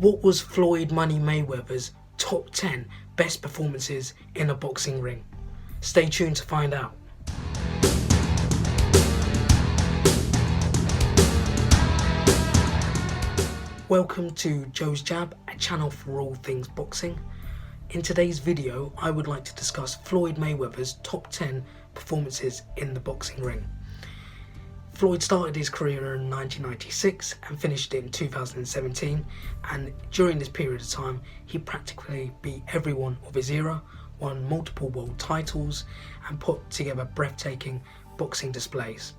What was Floyd Money Mayweather's top 10 best performances in a boxing ring? Stay tuned to find out. Welcome to Joe's Jab, a channel for all things boxing. In today's video, I would like to discuss Floyd Mayweather's top 10 performances in the boxing ring. Floyd started his career in 1996 and finished it in 2017, and during this period of time he practically beat everyone of his era, won multiple world titles and put together breathtaking boxing displays.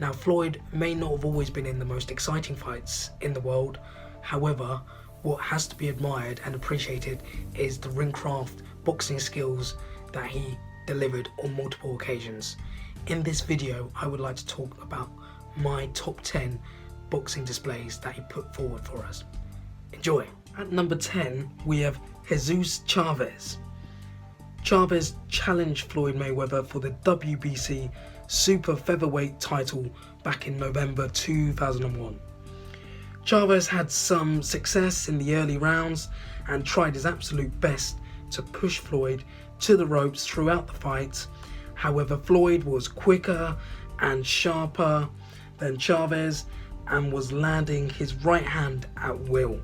Now, Floyd may not have always been in the most exciting fights in the world. However, what has to be admired and appreciated is the ringcraft boxing skills that he delivered on multiple occasions. In this video, I would like to talk about my top 10 boxing displays that he put forward for us. Enjoy! At number 10, we have Jesus Chavez. Chavez challenged Floyd Mayweather for the WBC Super Featherweight title back in November 2001. Chavez had some success in the early rounds and tried his absolute best to push Floyd to the ropes throughout the fight. However, Floyd was quicker and sharper than Chavez and was landing his right hand at will.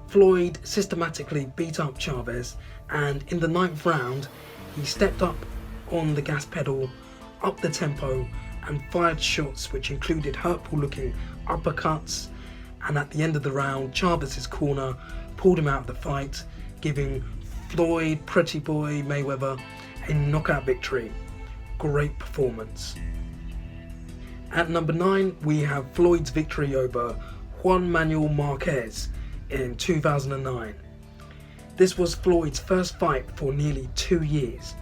Floyd systematically beat up Chavez, and in the 9th round he stepped up on the gas pedal, up the tempo and fired shots which included hurtful looking uppercuts, and at the end of the round Chavez's corner pulled him out of the fight, giving Floyd Pretty Boy Mayweather a knockout victory. Great performance. At number 9, we have Floyd's victory over Juan Marquez in 2009. This was Floyd's first fight for nearly 2 years.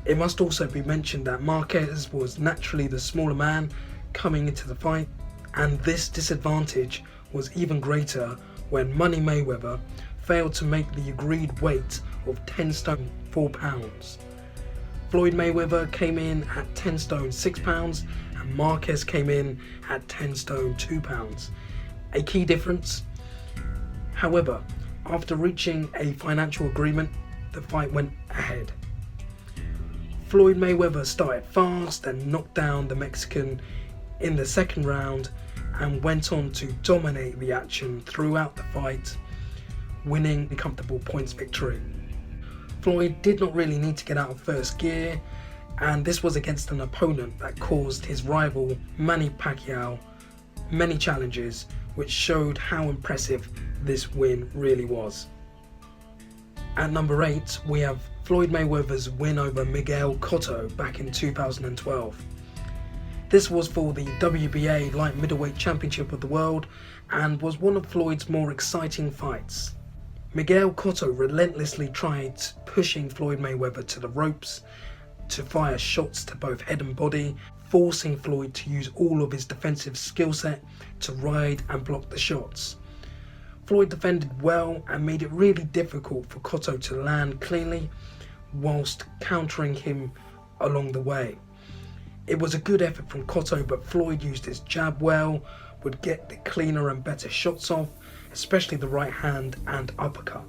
It must also be mentioned that Marquez was naturally the smaller man coming into the fight, and this disadvantage was even greater when Money Mayweather failed to make the agreed weight of 10 stone 4 pounds. Floyd Mayweather came in at 10 stone 6 pounds and Marquez came in at 10 stone 2 pounds. A key difference. However, after reaching a financial agreement, the fight went ahead. Floyd Mayweather started fast and knocked down the Mexican in the 2nd round and went on to dominate the action throughout the fight, winning a comfortable points victory. Floyd did not really need to get out of first gear, and this was against an opponent that caused his rival Manny Pacquiao many challenges, which showed how impressive this win really was. At number 8, we have Floyd Mayweather's win over Miguel Cotto back in 2012. This was for the WBA Light Middleweight Championship of the World and was one of Floyd's more exciting fights. Miguel Cotto relentlessly tried pushing Floyd Mayweather to the ropes to fire shots to both head and body, forcing Floyd to use all of his defensive skill set to ride and block the shots. Floyd defended well and made it really difficult for Cotto to land cleanly whilst countering him along the way. It was a good effort from Cotto, but Floyd used his jab well, would get the cleaner and better shots off, especially the right hand and uppercut.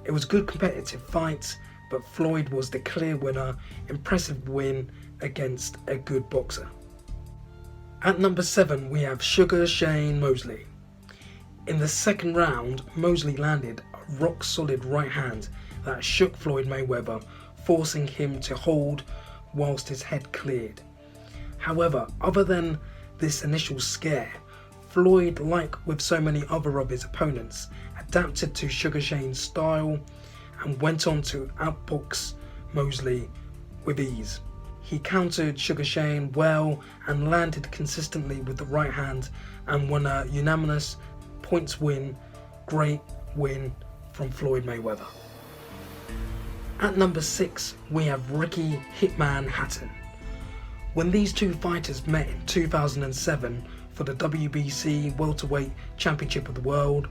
It was a good competitive fight, but Floyd was the clear winner. Impressive win against a good boxer. At number 7, we have Sugar Shane Mosley. In the 2nd round, Mosley landed a rock solid right hand that shook Floyd Mayweather, forcing him to hold whilst his head cleared. However, other than this initial scare, Floyd, like with so many other of his opponents, adapted to Sugar Shane's style and went on to outbox Mosley with ease. He countered Sugar Shane well and landed consistently with the right hand and won a unanimous points win. Great win from Floyd Mayweather. At number 6, we have Ricky Hitman Hatton. When these two fighters met in 2007 for the WBC Welterweight Championship of the World,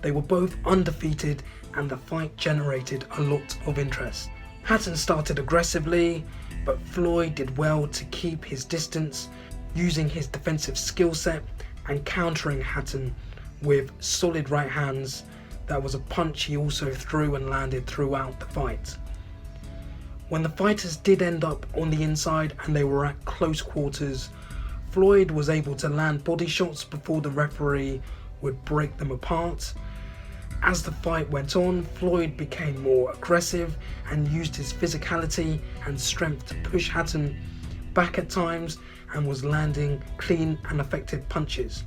they were both undefeated and the fight generated a lot of interest. Hatton started aggressively, but Floyd did well to keep his distance, using his defensive skill set and countering Hatton with solid right hands. That was a punch he also threw and landed throughout the fight. When the fighters did end up on the inside and they were at close quarters, Floyd was able to land body shots before the referee would break them apart. As the fight went on, Floyd became more aggressive and used his physicality and strength to push Hatton back at times and was landing clean and effective punches.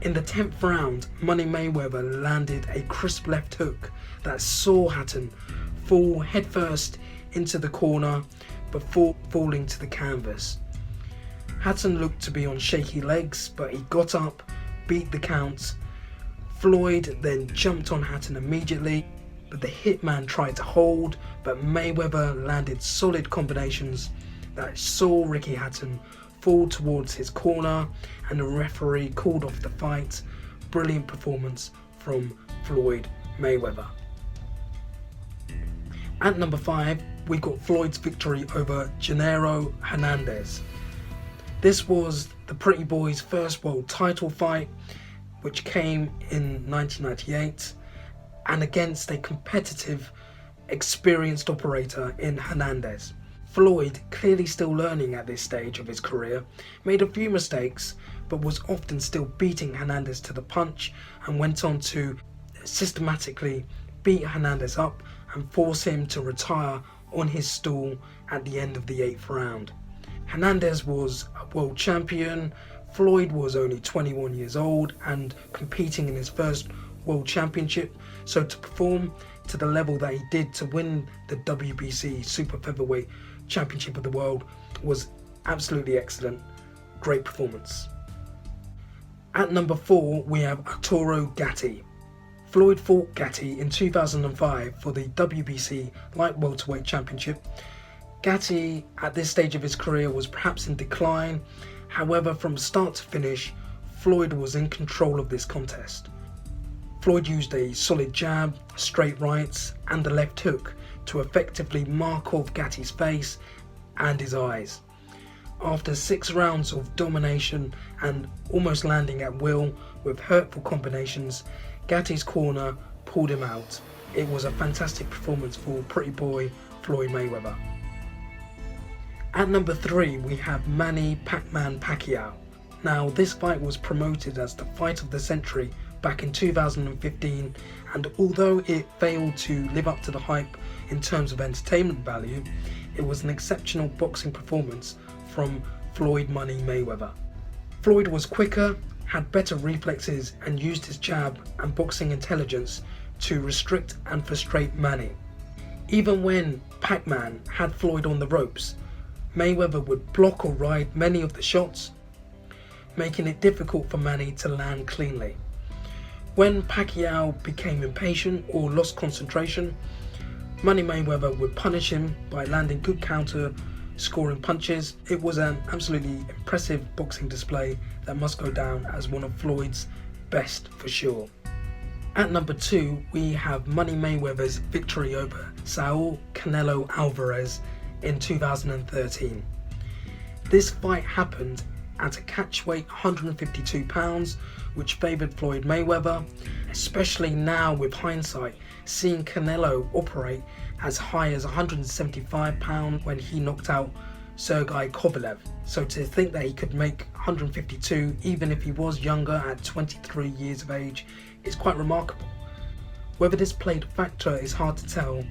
In the 10th round, Manny Mayweather landed a crisp left hook that saw Hatton fall headfirst into the corner before falling to the canvas. Hatton looked to be on shaky legs, but he got up, beat the count. Floyd then jumped on Hatton immediately, but the hitman tried to hold, but Mayweather landed solid combinations that saw Ricky Hatton fall towards his corner, and the referee called off the fight. Brilliant performance from Floyd Mayweather. At number 5, we got Floyd's victory over Gennaro Hernandez. This was the Pretty Boy's first world title fight, which came in 1998, and against a competitive, experienced operator in Hernandez. Floyd, clearly still learning at this stage of his career, made a few mistakes, but was often still beating Hernandez to the punch and went on to systematically beat Hernandez up and force him to retire on his stool at the end of the 8th round. Hernandez was a world champion. Floyd was only 21 years old and competing in his first world championship, so to perform to the level that he did to win the WBC Super Featherweight Championship of the World was absolutely excellent. Great performance. At number 4, we have Arturo Gatti. Floyd fought Gatti in 2005 for the WBC Light Welterweight Championship. Gatti, at this stage of his career, was perhaps in decline. However, from start to finish, Floyd was in control of this contest. Floyd used a solid jab, straight rights and the left hook to effectively mark off Gatti's face and his eyes. After 6 rounds of domination and almost landing at will with hurtful combinations, Gatti's corner pulled him out. It was a fantastic performance for Pretty Boy Floyd Mayweather. At number 3, we have Manny Pacquiao. Now, this fight was promoted as the fight of the century back in 2015, and although it failed to live up to the hype in terms of entertainment value, it was an exceptional boxing performance from Floyd Money Mayweather. Floyd was quicker, had better reflexes, and used his jab and boxing intelligence to restrict and frustrate Manny. Even when Pac-Man had Floyd on the ropes, Mayweather would block or ride many of the shots, making it difficult for Manny to land cleanly. When Pacquiao became impatient or lost concentration, Manny Mayweather would punish him by landing good counter scoring punches. It was an absolutely impressive boxing display that must go down as one of Floyd's best for sure. At number 2, we have Manny Mayweather's victory over Saul Canelo Alvarez in 2013. This fight happened at a catch weight 152 pounds, which favoured Floyd Mayweather, especially now with hindsight, seeing Canelo operate as high as 175 pounds when he knocked out Sergey Kovalev. So to think that he could make 152 even if he was younger at 23 years of age is quite remarkable. Whether this played a factor is hard to tell,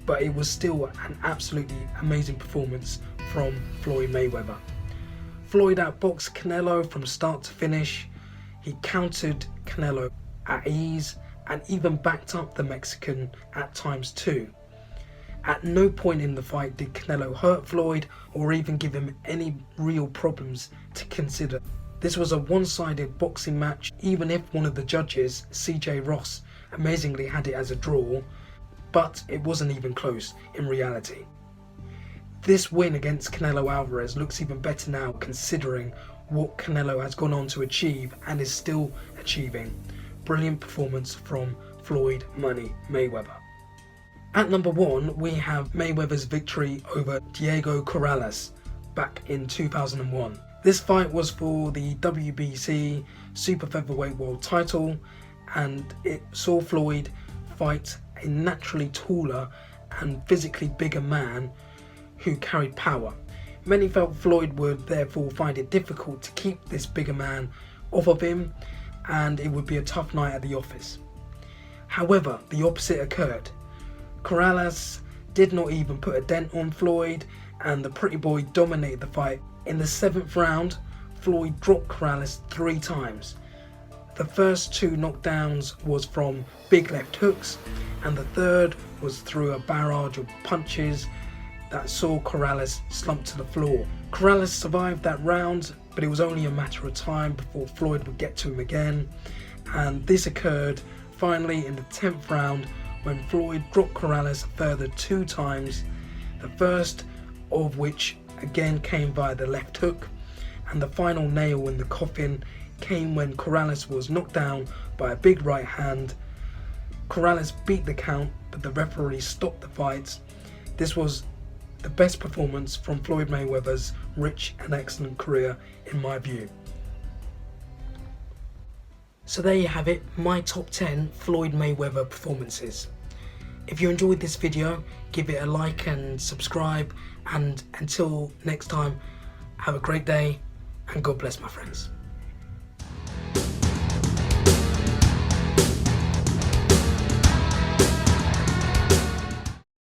but it was still an absolutely amazing performance from Floyd Mayweather. Floyd outboxed Canelo from start to finish. He countered Canelo at ease and even backed up the Mexican at times too. At no point in the fight did Canelo hurt Floyd or even give him any real problems to consider. This was a one-sided boxing match, even if one of the judges, CJ Ross, amazingly had it as a draw, but it wasn't even close in reality. This win against Canelo Alvarez looks even better now considering what Canelo has gone on to achieve and is still achieving. Brilliant performance from Floyd Money Mayweather. At number 1, we have Mayweather's victory over Diego Corrales back in 2001. This fight was for the WBC super featherweight world title, and it saw Floyd fight a naturally taller and physically bigger man who carried power. Many felt Floyd would therefore find it difficult to keep this bigger man off of him, and it would be a tough night at the office. However, the opposite occurred. Corrales did not even put a dent on Floyd, and the pretty boy dominated the fight. In the 7th round, Floyd dropped Corrales 3 times. The first 2 knockdowns was from big left hooks, and the third was through a barrage of punches that saw Corrales slump to the floor. Corrales survived that round, but it was only a matter of time before Floyd would get to him again, and this occurred finally in the 10th round when Floyd dropped Corrales a further 2 times, the first of which again came via the left hook, and the final nail in the coffin came when Corrales was knocked down by a big right hand. Corrales beat the count, but the referee stopped the fight. This was the best performance from Floyd Mayweather's rich and excellent career in my view. So there you have it, my top 10 Floyd Mayweather performances. If you enjoyed this video, give it a like and subscribe, and until next time, have a great day and God bless, my friends.